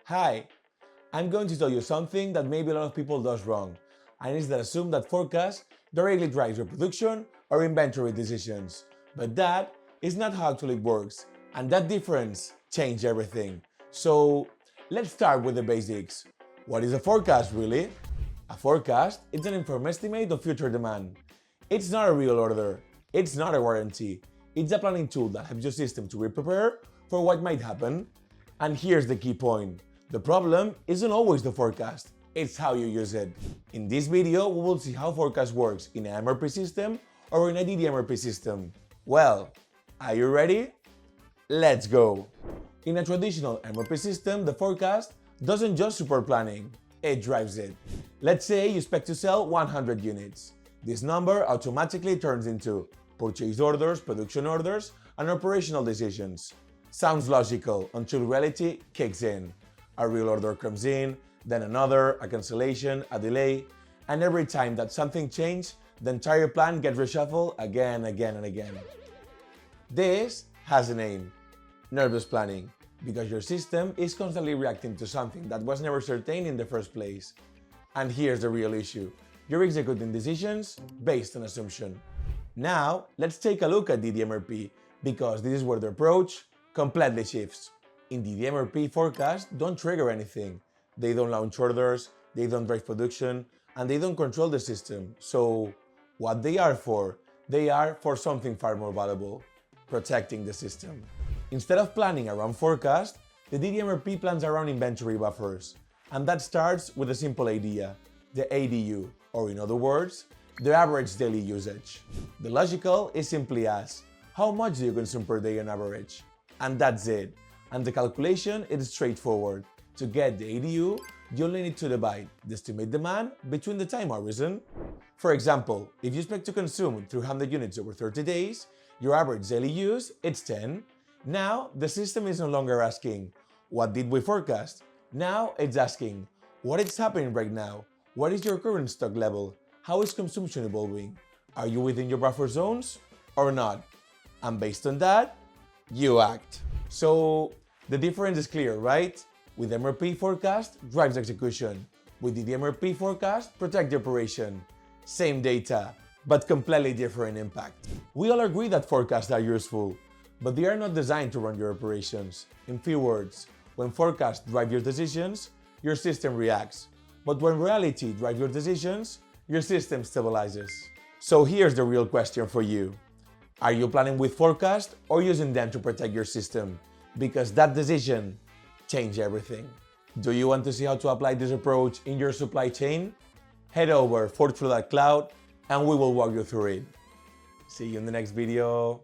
Hi, I'm going to tell you something that maybe a lot of people does wrong, and it's that assume that forecast directly drives your production or inventory decisions. But that is not how actually it works, and that difference changed everything. So let's start with the basics. What is a forecast really? A forecast is an informed estimate of future demand. It's not a real order, it's not a warranty, it's a planning tool that helps your system to be prepared for what might happen. And here's the key point. The problem isn't always the forecast, it's how you use it. In this video, we will see how forecast works in an MRP system or in a DDMRP system. Well, are you ready? Let's go! In a traditional MRP system, the forecast doesn't just support planning, it drives it. Let's say you expect to sell 100 units. This number automatically turns into purchase orders, production orders, and operational decisions. Sounds logical until reality kicks in. A real order comes in, then another, a cancellation, a delay, and every time that something changes, the entire plan gets reshuffled again and again. This has a name: nervous planning, because your system is constantly reacting to something that was never certain in the first place. And here's the real issue: you're executing decisions based on assumption. Now, let's take a look at DDMRP, because this is where the approach completely shifts. In DDMRP, forecasts don't trigger anything. They don't launch orders, they don't drive production, and they don't control the system. So, what they are for? They are for something far more valuable: protecting the system. Instead of planning around forecast, the DDMRP plans around inventory buffers. And that starts with a simple idea: the ADU, or in other words, the average daily usage. The logical is simply ask, how much do you consume per day on average? And that's it. And the calculation is straightforward. To get the ADU, you only need to divide the estimated demand between the time horizon. For example, if you expect to consume 300 units over 30 days, your average daily use is 10. Now, the system is no longer asking, what did we forecast? Now it's asking, what is happening right now? What is your current stock level? How is consumption evolving? Are you within your buffer zones or not? And based on that, you act. So the difference is clear, right? With MRP, forecast drives execution. With DDMRP, forecast protect the operation. Same data, but completely different impact. We all agree that forecasts are useful, but they are not designed to run your operations. In few words, when forecasts drive your decisions, your system reacts. But when reality drives your decisions, your system stabilizes. So here's the real question for you. Are you planning with forecast or using them to protect your system? Because that decision changes everything. Do you want to see how to apply this approach in your supply chain? Head over ForgeFlow.cloud and we will walk you through it. See you in the next video.